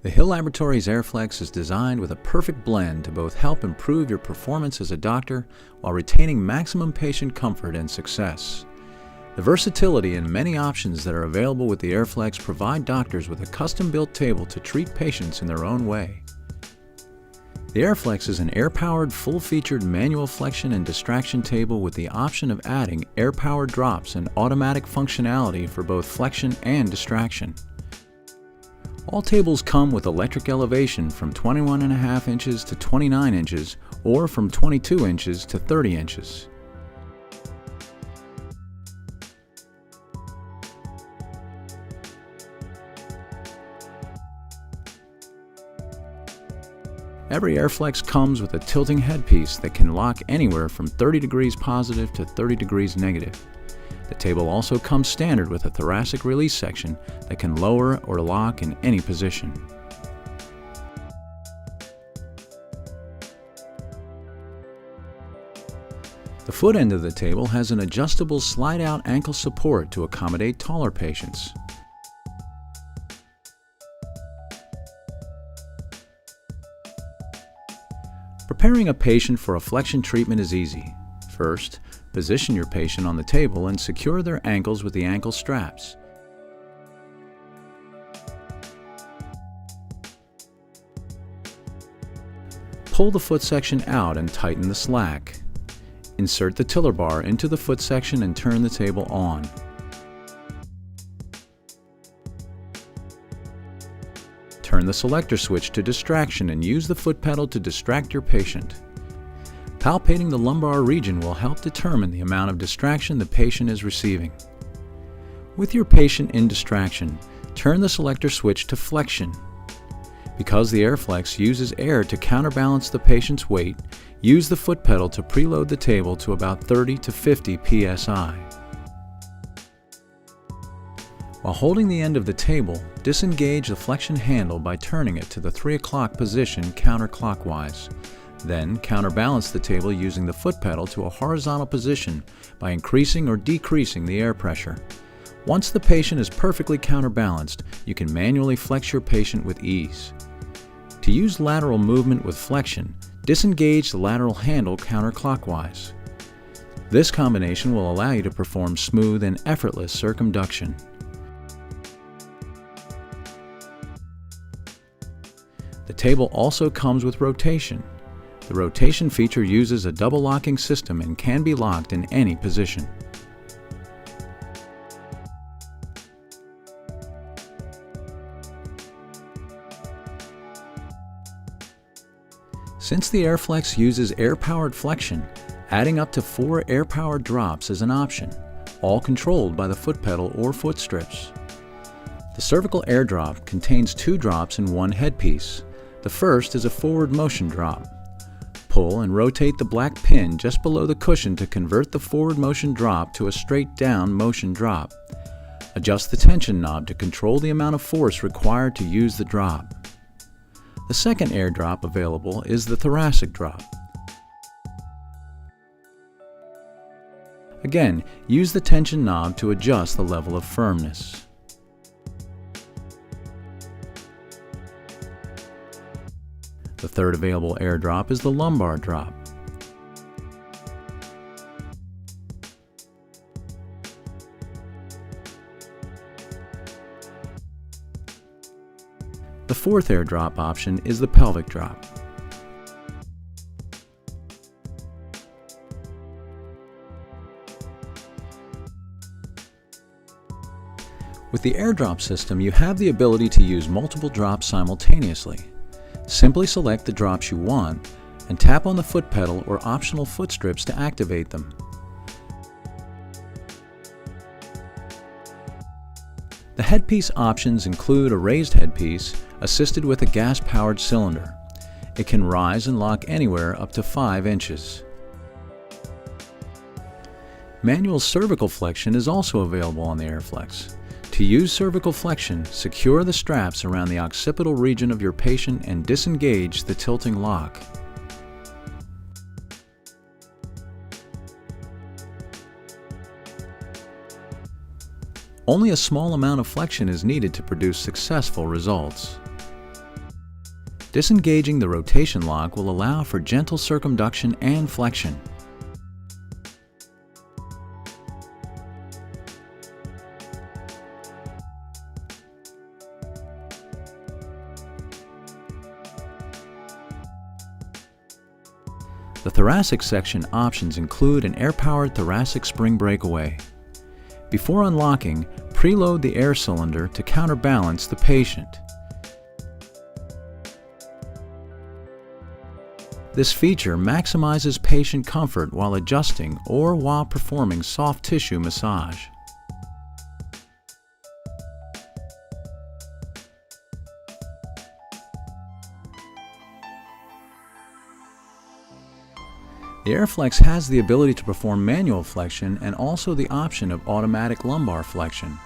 The Hill Laboratories AirFlex is designed with a perfect blend to both help improve your performance as a doctor while retaining maximum patient comfort and success. The versatility and many options that are available with the AirFlex provide doctors with a custom-built table to treat patients in their own way. The AirFlex is an air-powered, full-featured manual flexion and distraction table with the option of adding air-powered drops and automatic functionality for both flexion and distraction. All tables come with electric elevation from 21.5 inches to 29 inches or from 22 inches to 30 inches. Every AirFlex comes with a tilting headpiece that can lock anywhere from 30 degrees positive to 30 degrees negative. The table also comes standard with a thoracic release section that can lower or lock in any position. The foot end of the table has an adjustable slide-out ankle support to accommodate taller patients. Preparing a patient for a flexion treatment is easy. First, position your patient on the table and secure their ankles with the ankle straps. Pull the foot section out and tighten the slack. Insert the tiller bar into the foot section and turn the table on. Turn the selector switch to distraction and use the foot pedal to distract your patient. Palpating the lumbar region will help determine the amount of distraction the patient is receiving. With your patient in distraction, turn the selector switch to flexion. Because the AirFlex uses air to counterbalance the patient's weight, use the foot pedal to preload the table to about 30 to 50 psi. While holding the end of the table, disengage the flexion handle by turning it to the 3 o'clock position counterclockwise. Then counterbalance the table using the foot pedal to a horizontal position by increasing or decreasing the air pressure. Once the patient is perfectly counterbalanced, you can manually flex your patient with ease. To use lateral movement with flexion, disengage the lateral handle counterclockwise. This combination will allow you to perform smooth and effortless circumduction. The table also comes with rotation. The rotation feature uses a double locking system and can be locked in any position. Since the AirFlex uses air-powered flexion, adding up to 4 air-powered drops is an option, all controlled by the foot pedal or foot strips. The cervical air drop contains 2 drops in one headpiece. The first is a forward motion drop. Pull and rotate the black pin just below the cushion to convert the forward motion drop to a straight down motion drop. Adjust the tension knob to control the amount of force required to use the drop. The second air drop available is the thoracic drop. Again, use the tension knob to adjust the level of firmness. The third available air drop is the lumbar drop. The fourth air drop option is the pelvic drop. With the air drop system, you have the ability to use multiple drops simultaneously. Simply select the drops you want and tap on the foot pedal or optional foot strips to activate them. The headpiece options include a raised headpiece assisted with a gas-powered cylinder. It can rise and lock anywhere up to 5 inches. Manual cervical flexion is also available on the AirFlex. To use cervical flexion, secure the straps around the occipital region of your patient and disengage the tilting lock. Only a small amount of flexion is needed to produce successful results. Disengaging the rotation lock will allow for gentle circumduction and flexion. The thoracic section options include an air-powered thoracic spring breakaway. Before unlocking, preload the air cylinder to counterbalance the patient. This feature maximizes patient comfort while adjusting or while performing soft tissue massage. The AirFlex has the ability to perform manual flexion and also the option of automatic lumbar flexion.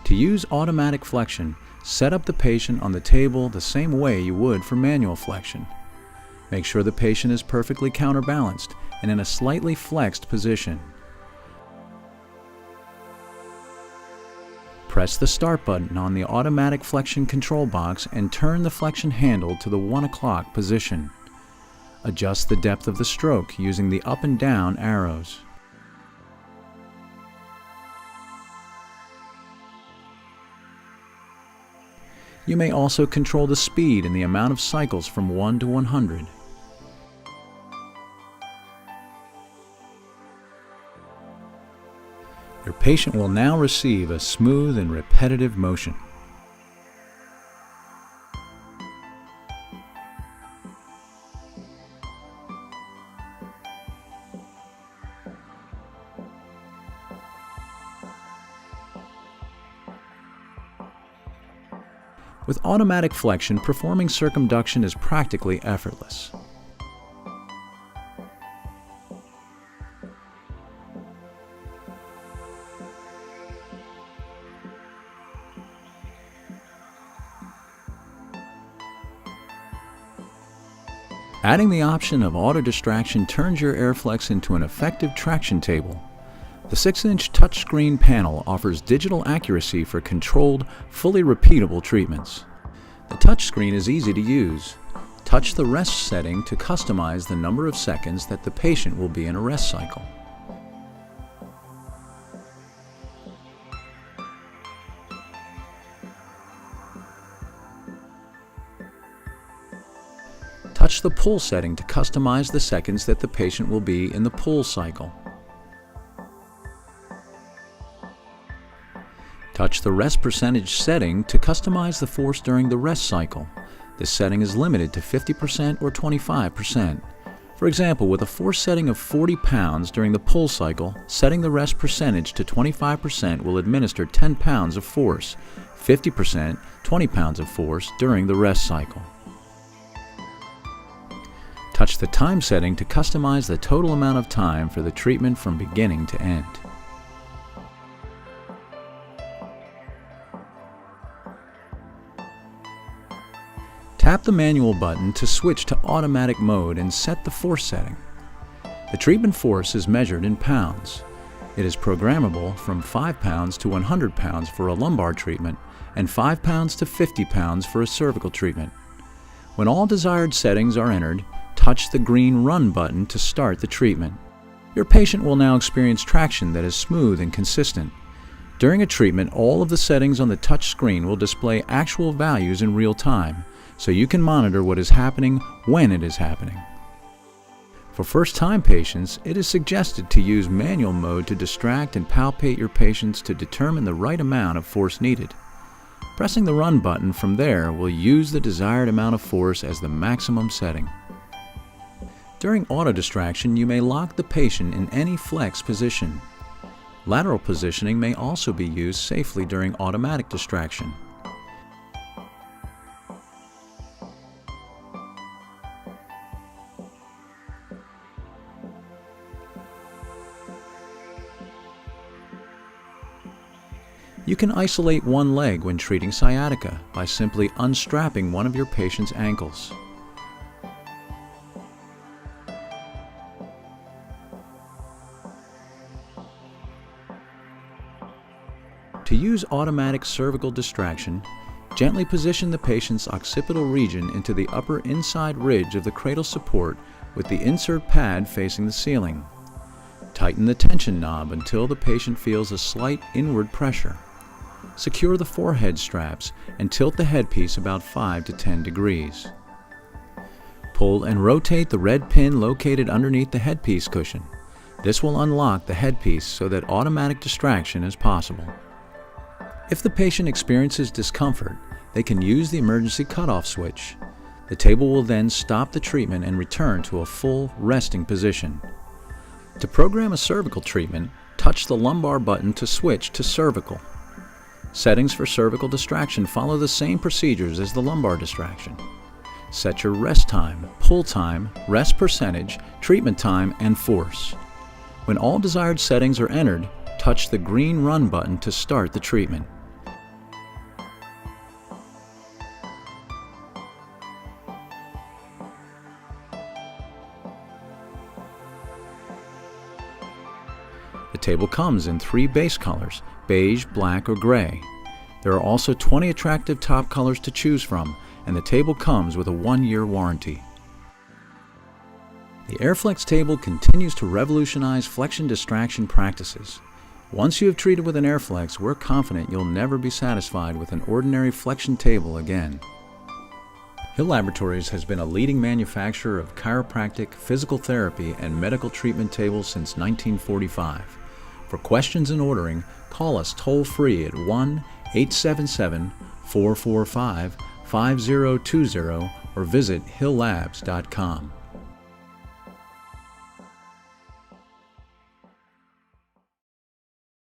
To use automatic flexion, set up the patient on the table the same way you would for manual flexion. Make sure the patient is perfectly counterbalanced and in a slightly flexed position. Press the Start button on the automatic flexion control box and turn the flexion handle to the 1 o'clock position. Adjust the depth of the stroke using the up and down arrows. You may also control the speed and the amount of cycles from 1 to 100. Your patient will now receive a smooth and repetitive motion. With automatic flexion, performing circumduction is practically effortless. Adding the option of auto distraction turns your AirFlex into an effective traction table. The 6-inch touchscreen panel offers digital accuracy for controlled, fully repeatable treatments. The touchscreen is easy to use. Touch the rest setting to customize the number of seconds that the patient will be in a rest cycle. Touch the pull setting to customize the seconds that the patient will be in the pull cycle. Touch the rest percentage setting to customize the force during the rest cycle. This setting is limited to 50% or 25%. For example, with a force setting of 40 pounds during the pull cycle, setting the rest percentage to 25% will administer 10 pounds of force, 50%, 20 pounds of force during the rest cycle. Touch the time setting to customize the total amount of time for the treatment from beginning to end. Tap the manual button to switch to automatic mode and set the force setting. The treatment force is measured in pounds. It is programmable from 5 pounds to 100 pounds for a lumbar treatment and 5 pounds to 50 pounds for a cervical treatment. When all desired settings are entered, touch the green Run button to start the treatment. Your patient will now experience traction that is smooth and consistent. During a treatment, all of the settings on the touch screen will display actual values in real time, so you can monitor what is happening when it is happening. For first-time patients, it is suggested to use manual mode to distract and palpate your patients to determine the right amount of force needed. Pressing the Run button from there will use the desired amount of force as the maximum setting. During auto distraction, you may lock the patient in any flex position. Lateral positioning may also be used safely during automatic distraction. You can isolate one leg when treating sciatica by simply unstrapping one of your patient's ankles. To use automatic cervical distraction, Gently position the patient's occipital region into the upper inside ridge of the cradle support with the insert pad facing the ceiling. Tighten the tension knob until the patient feels a slight inward pressure. Secure the forehead straps and tilt the headpiece about 5 to 10 degrees. Pull and rotate the red pin located underneath the headpiece cushion. This will unlock the headpiece so that automatic distraction is possible. If the patient experiences discomfort, they can use the emergency cutoff switch. The table will then stop the treatment and return to a full resting position. To program a cervical treatment, touch the lumbar button to switch to cervical. Settings for cervical distraction follow the same procedures as the lumbar distraction. Set your rest time, pull time, rest percentage, treatment time, and force. When all desired settings are entered, touch the green Run button to start the treatment. The table comes in 3 base colors, beige, black, or gray. There are also 20 attractive top colors to choose from, and the table comes with a 1-year warranty. The AirFlex table continues to revolutionize flexion distraction practices. Once you have treated with an AirFlex, we're confident you'll never be satisfied with an ordinary flexion table again. Hill Laboratories has been a leading manufacturer of chiropractic, physical therapy, and medical treatment tables since 1945. For questions and ordering, call us toll-free at 1-877-445-5020 or visit hilllabs.com.